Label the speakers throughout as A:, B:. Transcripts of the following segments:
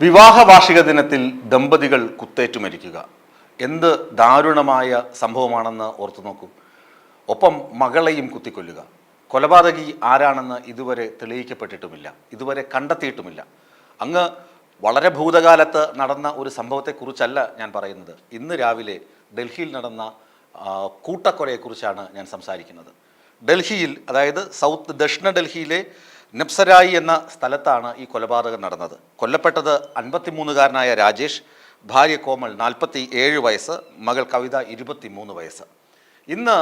A: വിവാഹ വാർഷിക ദിനത്തിൽ ദമ്പതികൾ കുത്തേറ്റു മരിക്കുക എന്ത് ദാരുണമായ സംഭവമാണെന്ന് ഓർത്തു നോക്കൂ. ഒപ്പം മകളെയും കുത്തിക്കൊല്ലുക. കൊലപാതകി ആരാണെന്ന് ഇതുവരെ തെളിയിക്കപ്പെട്ടിട്ടുമില്ല, ഇതുവരെ കണ്ടെത്തിയിട്ടുമില്ല. അങ്ങ് വളരെ ഭൂതകാലത്ത് നടന്ന ഒരു സംഭവത്തെക്കുറിച്ചല്ല ഞാൻ പറയുന്നത്. ഇന്ന് രാവിലെ ഡൽഹിയിൽ നടന്ന കൂട്ടക്കൊലയെക്കുറിച്ചാണ് ഞാൻ സംസാരിക്കുന്നത്. ഡൽഹിയിൽ, അതായത് ദക്ഷിണ ഡൽഹിയിലെ നബ്സരായി എന്ന സ്ഥലത്താണ് ഈ കൊലപാതകം നടന്നത്. കൊല്ലപ്പെട്ടത് 53-കാരനായ രാജേഷ്, ഭാര്യ കോമൾ 47 വയസ്സ്, മകൾ കവിത 23 വയസ്സ്. ഇന്ന്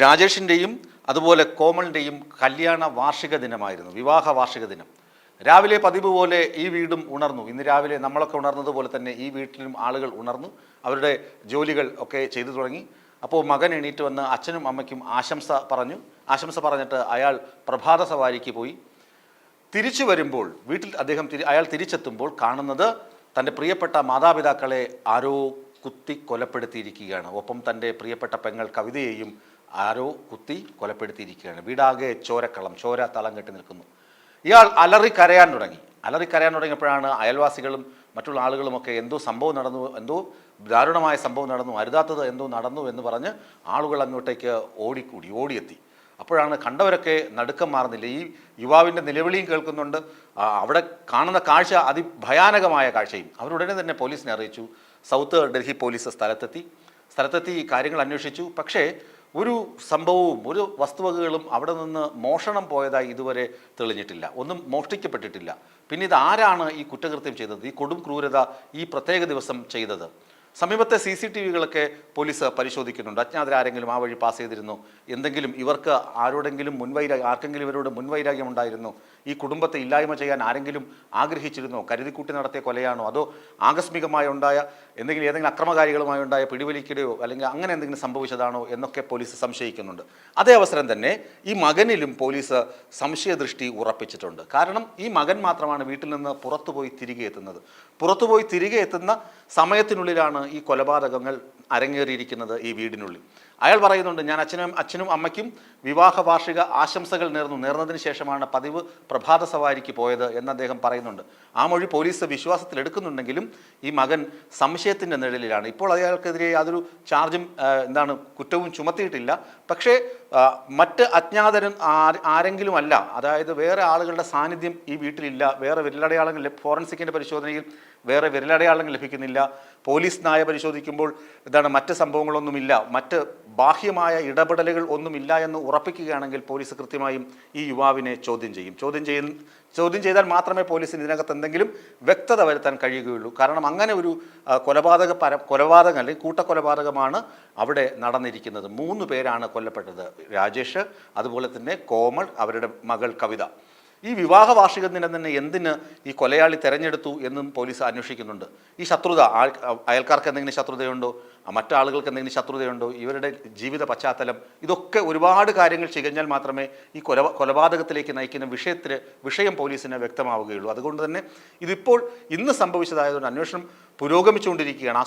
A: രാജേഷിൻ്റെയും അതുപോലെ കോമളിൻ്റെയും കല്യാണ വാർഷിക ദിനമായിരുന്നു, വിവാഹ വാർഷിക ദിനം. രാവിലെ പതിവ് പോലെ ഈ വീടും ഉണർന്നു. ഇന്ന് രാവിലെ നമ്മളൊക്കെ ഉണർന്നതുപോലെ തന്നെ ഈ വീട്ടിലും ആളുകൾ ഉണർന്നു, അവരുടെ ജോലികൾ ഒക്കെ ചെയ്തു തുടങ്ങി. അപ്പോൾ മകൻ എണീറ്റ് വന്ന് അച്ഛനും അമ്മയ്ക്കും ആശംസ ആശംസ പറഞ്ഞിട്ട് അയാൾ പ്രഭാത സവാരിക്ക് പോയി. തിരിച്ചു വരുമ്പോൾ അയാൾ തിരിച്ചെത്തുമ്പോൾ കാണുന്നത് തൻ്റെ പ്രിയപ്പെട്ട മാതാപിതാക്കളെ ആരോ കുത്തി കൊലപ്പെടുത്തിയിരിക്കുകയാണ്. ഒപ്പം തൻ്റെ പ്രിയപ്പെട്ട പെങ്ങൾ കവിതയെയും ആരോ കുത്തി കൊലപ്പെടുത്തിയിരിക്കുകയാണ്. വീടാകെ ചോര തളം കെട്ടി നിൽക്കുന്നു. ഇയാൾ അലറിക്കരയാൻ തുടങ്ങിയപ്പോഴാണ് അയൽവാസികളും മറ്റുള്ള ആളുകളുമൊക്കെ എന്തോ സംഭവം നടന്നു, എന്തോ ദാരുണമായ സംഭവം നടന്നു, അരുതാത്തത് എന്തോ നടന്നു എന്ന് പറഞ്ഞ് ആളുകൾ അങ്ങോട്ടേക്ക് ഓടിയെത്തി. അപ്പോഴാണ് കണ്ടവരൊക്കെ നടുക്കം മാറുന്നില്ല. ഈ യുവാവിൻ്റെ നിലവിളിയും കേൾക്കുന്നുണ്ട്. അവിടെ കാണുന്ന കാഴ്ച അതിഭയാനകമായ കാഴ്ചയും. അവരുടനെ തന്നെ പോലീസിനെ അറിയിച്ചു. സൗത്ത് ഡൽഹി പോലീസ് സ്ഥലത്തെത്തി കാര്യങ്ങൾ അന്വേഷിച്ചു. പക്ഷേ ഒരു സംഭവവും ഒരു വസ്തുവകകളും അവിടെ നിന്ന് മോഷണം പോയതായി ഇതുവരെ തെളിഞ്ഞിട്ടില്ല, ഒന്നും മോഷ്ടിക്കപ്പെട്ടിട്ടില്ല. പിന്നെ ഇത് ആരാണ് ഈ കുറ്റകൃത്യം ചെയ്തത്, ഈ കൊടും ക്രൂരത ഈ പ്രത്യേക ദിവസം ചെയ്തത്? സമീപത്തെ CCTVകളൊക്കെ പോലീസ് പരിശോധിക്കുന്നുണ്ട്. അജ്ഞാതരാരെങ്കിലും ആ വഴി പാസ് ചെയ്തിരുന്നോ, എന്തെങ്കിലും ഇവർക്ക് ആർക്കെങ്കിലും ഇവരോട് മുൻവൈരാഗ്യം ഉണ്ടായിരുന്നോ, ഈ കുടുംബത്തെ ഇല്ലായ്മ ചെയ്യാൻ ആരെങ്കിലും ആഗ്രഹിച്ചിരുന്നോ, കരുതിക്കൂട്ടി നടത്തിയ കൊലയാണോ, അതോ ആകസ്മികമായി ഉണ്ടായ ഏതെങ്കിലും അക്രമകാരികളുമായി ഉണ്ടായ പിടിവലിക്കിടെയോ അല്ലെങ്കിൽ അങ്ങനെ എന്തെങ്കിലും സംഭവിച്ചതാണോ എന്നൊക്കെ പോലീസ് സംശയിക്കുന്നുണ്ട്. അതേ അവസരം തന്നെ ഈ മകനിലും പോലീസ് സംശയദൃഷ്ടി ഉറപ്പിച്ചിട്ടുണ്ട്. കാരണം ഈ മകൻ മാത്രമാണ് വീട്ടിൽ നിന്ന് പുറത്തുപോയി തിരികെ എത്തുന്ന സമയത്തിനുള്ളിലാണ് ഈ കൊലപാതകങ്ങൾ അരങ്ങേറിയിരിക്കുന്നത് ഈ വീടിനുള്ളിൽ. അയാൾ പറയുന്നുണ്ട്, ഞാൻ അച്ഛനും അമ്മയ്ക്കും വിവാഹ വാർഷിക ആശംസകൾ നേർന്നതിന് ശേഷമാണ് പതിവ് പ്രഭാത സവാരിക്ക് പോയത് എന്ന് അദ്ദേഹം പറയുന്നുണ്ട്. ആ മൊഴി പോലീസ് വിശ്വാസത്തിലെടുക്കുന്നുണ്ടെങ്കിലും ഈ മകൻ സംശയത്തിൻ്റെ നിഴലിലാണ്. ഇപ്പോൾ അയാൾക്കെതിരെ യാതൊരു കുറ്റവും ചുമത്തിയിട്ടില്ല. പക്ഷേ മറ്റ് അജ്ഞാതരും ആരെങ്കിലും അല്ല, അതായത് വേറെ ആളുകളുടെ സാന്നിധ്യം ഈ വീട്ടിലില്ല. വേറെ വിരലടയാളങ്ങൾ ഫോറൻസിക്കിൻ്റെ പരിശോധനയിൽ വേറെ വിരലടയാളങ്ങൾ ലഭിക്കുന്നില്ല. പോലീസ് നായ പരിശോധിക്കുമ്പോൾ മറ്റ് സംഭവങ്ങളൊന്നുമില്ല, മറ്റ് ബാഹ്യമായ ഇടപെടലുകൾ ഒന്നുമില്ല എന്ന് ഉറപ്പിക്കുകയാണെങ്കിൽ പോലീസ് കൃത്യമായും ഈ യുവാവിനെ ചോദ്യം ചെയ്താൽ മാത്രമേ പോലീസിന് ഇതിനകത്ത് എന്തെങ്കിലും വ്യക്തത വരുത്താൻ കഴിയുകയുള്ളൂ. കാരണം അങ്ങനെ ഒരു കൊലപാതകം അല്ലെങ്കിൽ കൂട്ടക്കൊലപാതകമാണ് അവിടെ നടന്നിരിക്കുന്നത്. 3 പേരാണ് കൊല്ലപ്പെട്ടത്. രാജേഷ്, അതുപോലെ തന്നെ കോമൾ, അവരുടെ മകൾ കവിത. ഈ വിവാഹ വാർഷിക ദിനം തന്നെ എന്തിന് ഈ കൊലയാളി തെരഞ്ഞെടുത്തു എന്നും പോലീസ് അന്വേഷിക്കുന്നുണ്ട്. ഈ ശത്രുത അയൽക്കാർക്ക് എന്തെങ്കിലും ശത്രുതയുണ്ടോ, മറ്റാളുകൾക്ക് എന്തെങ്കിലും ശത്രുതയുണ്ടോ, ഇവരുടെ ജീവിത പശ്ചാത്തലം, ഇതൊക്കെ ഒരുപാട് കാര്യങ്ങൾ ചികഞ്ഞാൽ മാത്രമേ ഈ കൊലപാതകത്തിലേക്ക് നയിക്കുന്ന വിഷയം പോലീസിന് വ്യക്തമാവുകയുള്ളൂ. അതുകൊണ്ട് തന്നെ ഇതിപ്പോൾ ഇന്ന് സംഭവിച്ചതായതുകൊണ്ട് അന്വേഷണം പുരോഗമിച്ചുകൊണ്ടിരിക്കുകയാണ്.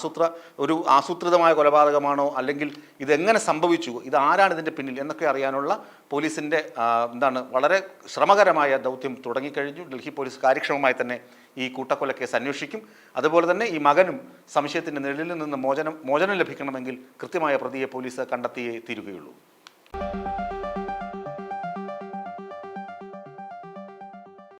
A: ആസൂത്രിതമായ കൊലപാതകമാണോ, അല്ലെങ്കിൽ ഇതെങ്ങനെ സംഭവിച്ചു, ഇതാരാണ് ഇതിൻ്റെ പിന്നിൽ എന്നൊക്കെ അറിയാനുള്ള പോലീസിൻ്റെ വളരെ ശ്രമകരമായ ദൗത്യം തുടങ്ങിക്കഴിഞ്ഞു. ഡൽഹി പോലീസ് കാര്യക്ഷമമായി തന്നെ ഈ കൂട്ടക്കൊല കേസ് അന്വേഷിക്കും. അതുപോലെ തന്നെ ഈ മകനും സംശയത്തിൻ്റെ നിഴലിൽ നിന്ന് മോചനം ലഭിക്കണമെങ്കിൽ കൃത്യമായ പ്രതിയെ പോലീസ് കണ്ടെത്തിയേ തീരുകയുള്ളൂ.